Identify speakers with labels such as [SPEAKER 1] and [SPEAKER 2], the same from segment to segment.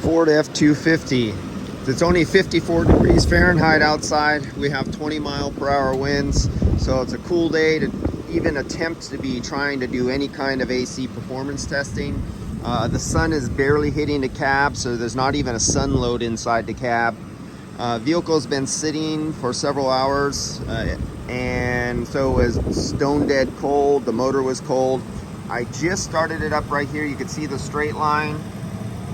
[SPEAKER 1] Ford F-250. It's only 54 degrees Fahrenheit outside. We have 20-mile-per-hour winds, so it's a cool day to even attempt to be trying to do any kind of AC performance testing. The sun is barely hitting the cab, so there's not even a sun load inside the cab. Vehicle's been sitting for several hours, and so it was stone dead cold. The motor was cold. I just started it up right here. You can see the straight line,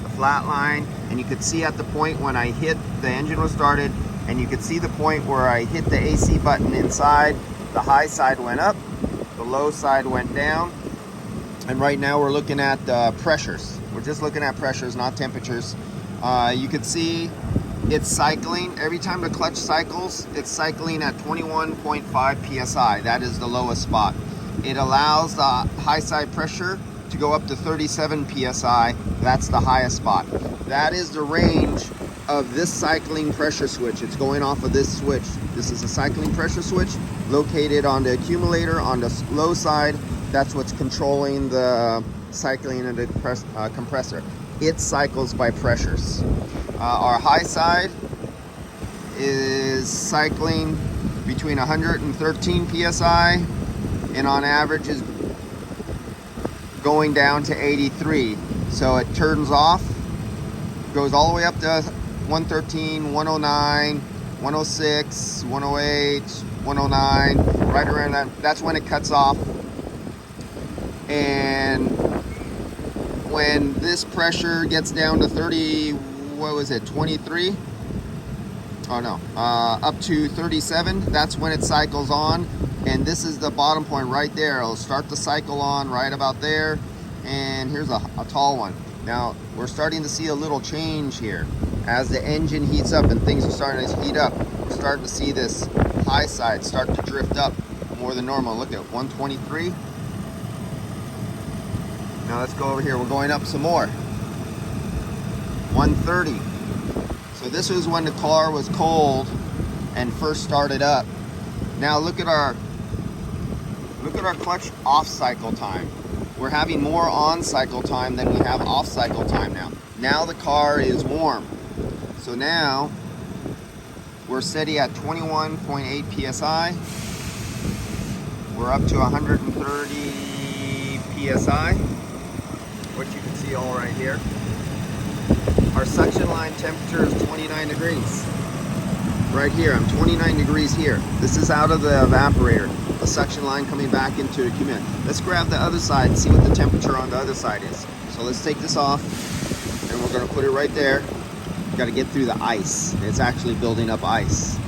[SPEAKER 1] the flat line, and you could see at the point when I hit, the engine was started, and you could see the point where I hit the AC button inside. The high side went up, the low side went down, and right now we're looking at pressures. We're just looking at pressures, not temperatures. You could see it's cycling. Every time the clutch cycles, it's cycling at 21.5 psi. That is the lowest spot. It allows the high side pressure to go up to 37 psi. That's the highest spot. That is the range of this cycling pressure switch. It's going off of this switch. This is a cycling pressure switch located on the accumulator on the low side. That's what's controlling the cycling of the compressor. It cycles by pressures. Our high side is cycling between 113 psi and on average is going down to 83. So it turns off, goes all the way up to 113, 109, 106, 108, 109, right around that. That's when it cuts off. And when this pressure gets down to 30, what was it, 23? Oh no, up to 37, that's when it cycles on. And this is the bottom point right there. It'll start the cycle on right about there. And here's a tall one. Now, we're starting to see a little change here. As the engine heats up and things are starting to heat up, we're starting to see this high side start to drift up more than normal. Look at 123. Now let's go over here. We're going up some more. 130. So this was when the car was cold and first started up. Now look at our clutch off cycle time. We're having more on cycle time than we have off cycle time now. Now the car is warm. So now we're steady at 21.8 psi. We're up to 130 psi, which you can see all right here. Our suction line temperature is 29 degrees. Right here, I'm 29 degrees here. This is out of the evaporator. The suction line coming back into the accumulator. Let's grab the other side and see what the temperature on the other side is. So let's take this off, and we're gonna put it right there. Got to get through the ice. It's actually building up ice.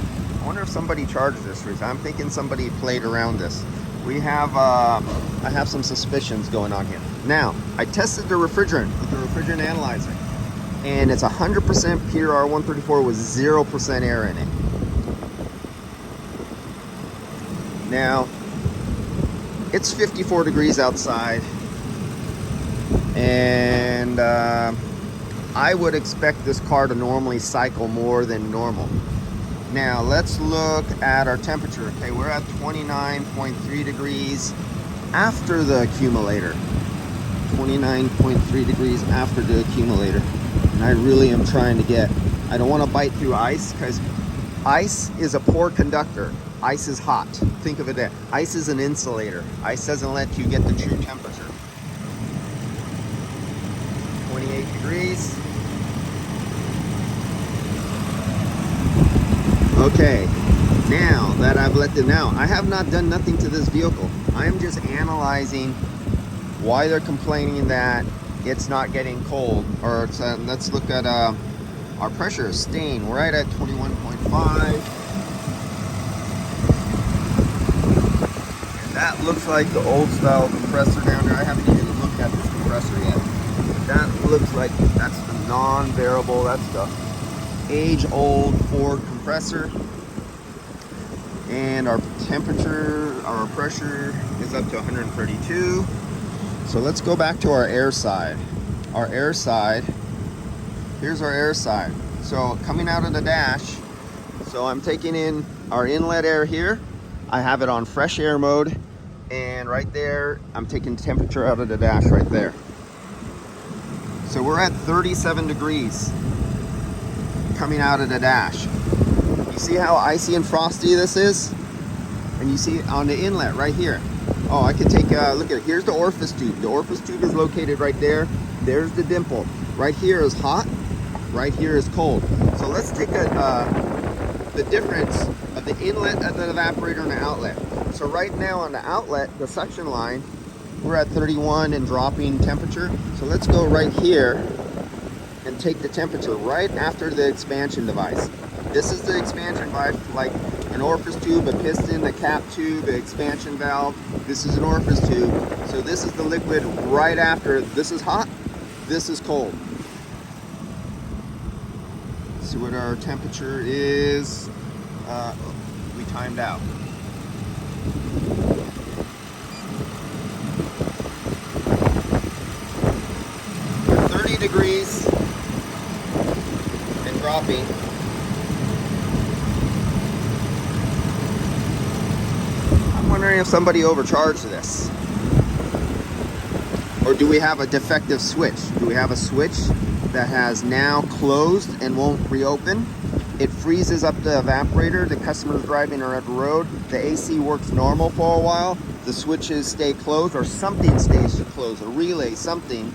[SPEAKER 1] I wonder if somebody charged this recently. I'm thinking somebody played around this. We have, I have some suspicions going on here. Now, I tested the refrigerant with the refrigerant analyzer, and it's 100% pure R134 with 0% air in it. Now, it's 54 degrees outside, and I would expect this car to normally cycle more than normal. Now, let's look at our temperature. Okay, we're at 29.3 degrees after the accumulator. 29.3 degrees after the accumulator. And I really am trying to get, I don't want to bite through ice, because ice is a poor conductor. Ice is hot. Think of it that. Ice is an insulator. Ice doesn't let you get the true temperature. 28 degrees. Okay, now that I've let them out, I have not done nothing to this vehicle. I am just analyzing why they're complaining that it's not getting cold. Or it's, let's look at our pressure is staying right at 21.5. That looks like the old style compressor down there. I haven't even looked at this compressor yet. That looks like that's the non-variable. That's the age-old Ford compressor. And our temperature, our pressure is up to 132. So let's go back to our air side. Our air side, here's our air side. So coming out of the dash, so I'm taking in our inlet air here. I have it on fresh air mode, and right there, I'm taking temperature out of the dash right there. So we're at 37 degrees coming out of the dash. You see how icy and frosty this is? And you see on the inlet right here. Oh, I could take a look at it. Here's the orifice tube. The orifice tube is located right there. There's the dimple. Right here is hot. Right here is cold. So let's take the difference of the inlet of the evaporator and the outlet. So right now on the outlet, the suction line, we're at 31 and dropping temperature. So let's go right here and take the temperature right after the expansion device. This is the expansion device, like an orifice tube, a piston, a cap tube, an expansion valve. This is an orifice tube. So this is the liquid right after. This is hot, this is cold. See what our temperature is. We timed out. We're 30 degrees and dropping. I'm wondering if somebody overcharged this. Or do we have a defective switch? Do we have a switch that has now closed and won't reopen? It freezes up the evaporator. The customer's driving or at the road. The AC works normal for a while. The switches stay closed, or something stays closed, a relay, something,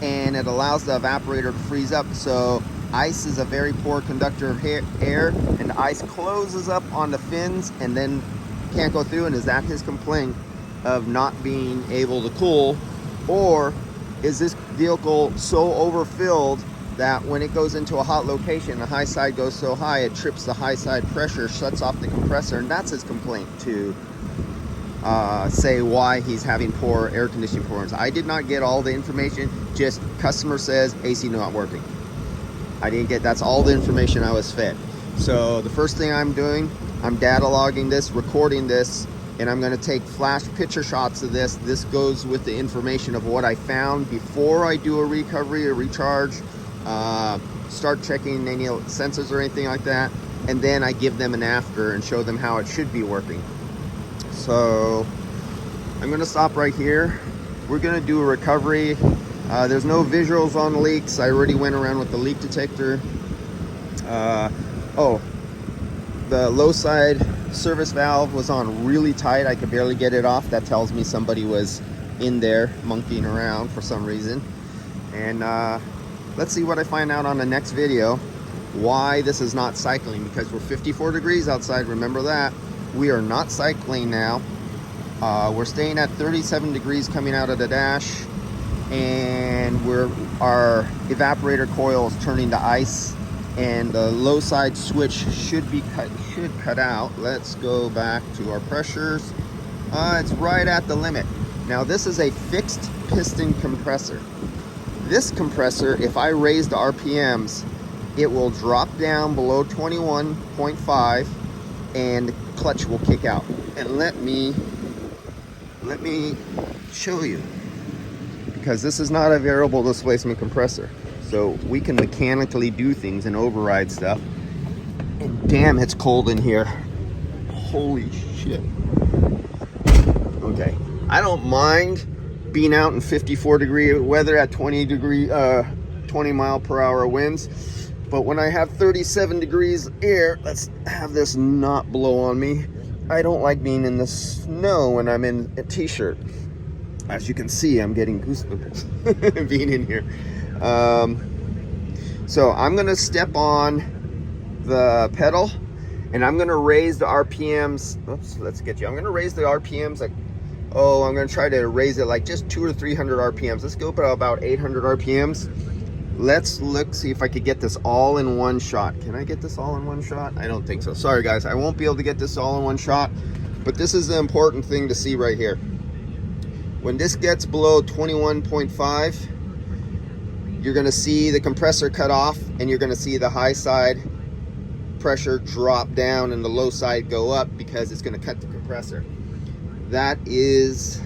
[SPEAKER 1] and it allows the evaporator to freeze up. So ice is a very poor conductor of air, and the ice closes up on the fins and then can't go through. And is that his complaint of not being able to cool? Or is this vehicle so overfilled that when it goes into a hot location, the high side goes so high, it trips the high side pressure, shuts off the compressor, and that's his complaint to say why he's having poor air conditioning performance. I did not get all the information, just customer says AC not working. I didn't get, that's all the information I was fed. So the first thing I'm doing, I'm data logging this, recording this, and I'm going to take flash picture shots of this. This goes with the information of what I found before I do a recovery or recharge, start checking any sensors or anything like that, and then I give them an after and show them how it should be working. So I'm going to stop right here. We're going to do a recovery. There's no visuals on leaks. I already went around with the leak detector. Oh, the low side service valve was on really tight. I could barely get it off. That tells me somebody was in there monkeying around for some reason. And let's see what I find out on the next video, why this is not cycling, because we're 54 degrees outside. Remember that. We are not cycling now. We're staying at 37 degrees coming out of the dash, and our evaporator coil is turning to ice, and the low side switch should cut out. Let's go back to our pressures. It's right at the limit. Now this is a fixed piston compressor. This compressor, if I raise the RPMs, it will drop down below 21.5 and the clutch will kick out. And let me show you, because this is not a variable displacement compressor. So we can mechanically do things and override stuff. And damn, it's cold in here. Holy shit. Okay, I don't mind being out in 54 degree weather at 20 mile per hour winds, but when I have 37 degrees air, let's have this not blow on me. I don't like being in the snow when I'm in a t-shirt. As you can see, I'm getting goosebumps being in here. So I'm gonna step on the pedal and I'm gonna raise the RPMs. Oops, let's get you. I'm gonna raise the RPMs like, oh, I'm gonna try to raise it like just 200 or 300 RPMs. Let's go about 800 RPMs. Let's look, see if I could get this all in one shot. Can I get this all in one shot? I don't think so. Sorry guys, I won't be able to get this all in one shot, but this is the important thing to see right here. When this gets below 21.5, you're gonna see the compressor cut off, and you're gonna see the high side pressure drop down and the low side go up, because it's gonna cut the compressor. That is,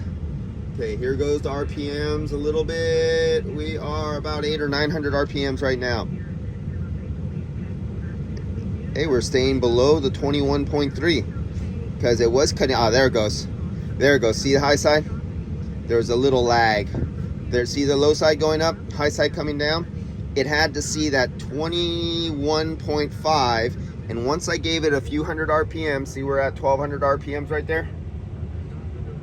[SPEAKER 1] okay, here goes the RPMs a little bit. We are about 800 or 900 RPMs right now. Hey, we're staying below the 21.3 because it was cutting. Ah, there it goes. There it goes. See the high side? There's a little lag. There, see the low side going up, high side coming down? It had to see that 21.5, and once I gave it a few hundred RPM, see we're at 1200 RPMs right there?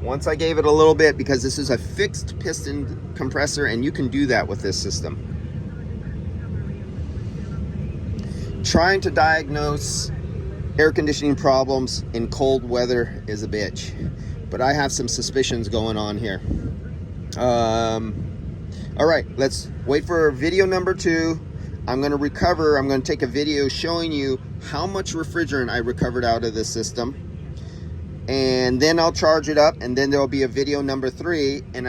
[SPEAKER 1] Once I gave it a little bit, because this is a fixed piston compressor and you can do that with this system. Trying to diagnose air conditioning problems in cold weather is a bitch, but I have some suspicions going on here. All right, let's wait for video number 2. I'm going to take a video showing you how much refrigerant I recovered out of this system, and then I'll charge it up, and then there'll be a video number 3, and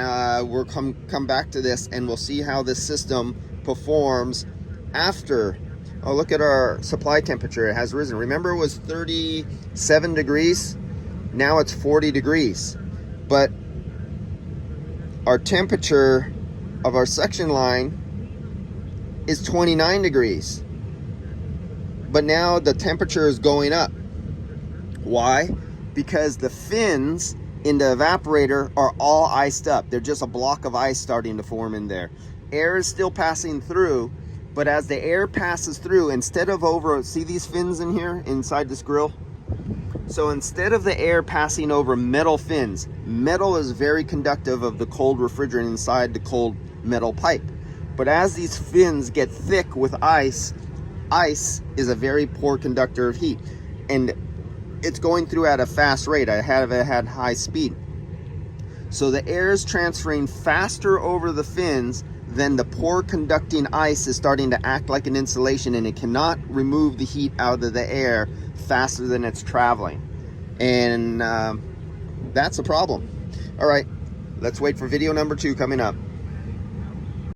[SPEAKER 1] we'll come back to this, and we'll see how this system performs after. Oh, look at our supply temperature. It has risen. Remember, it was 37 degrees. Now it's 40 degrees. But our temperature of our suction line is 29 degrees. But now the temperature is going up. Why? Because the fins in the evaporator are all iced up. They're just a block of ice starting to form in there. Air is still passing through, but as the air passes through, instead of over, see these fins in here inside this grill? So instead of the air passing over metal fins, metal is very conductive of the cold refrigerant inside the cold metal pipe. But as these fins get thick with ice, ice is a very poor conductor of heat. And it's going through at a fast rate. I had high speed. So the air is transferring faster over the fins, then the poor conducting ice is starting to act like an insulation, and it cannot remove the heat out of the air faster than it's traveling. And that's a problem. All right, let's wait for video number 2 coming up.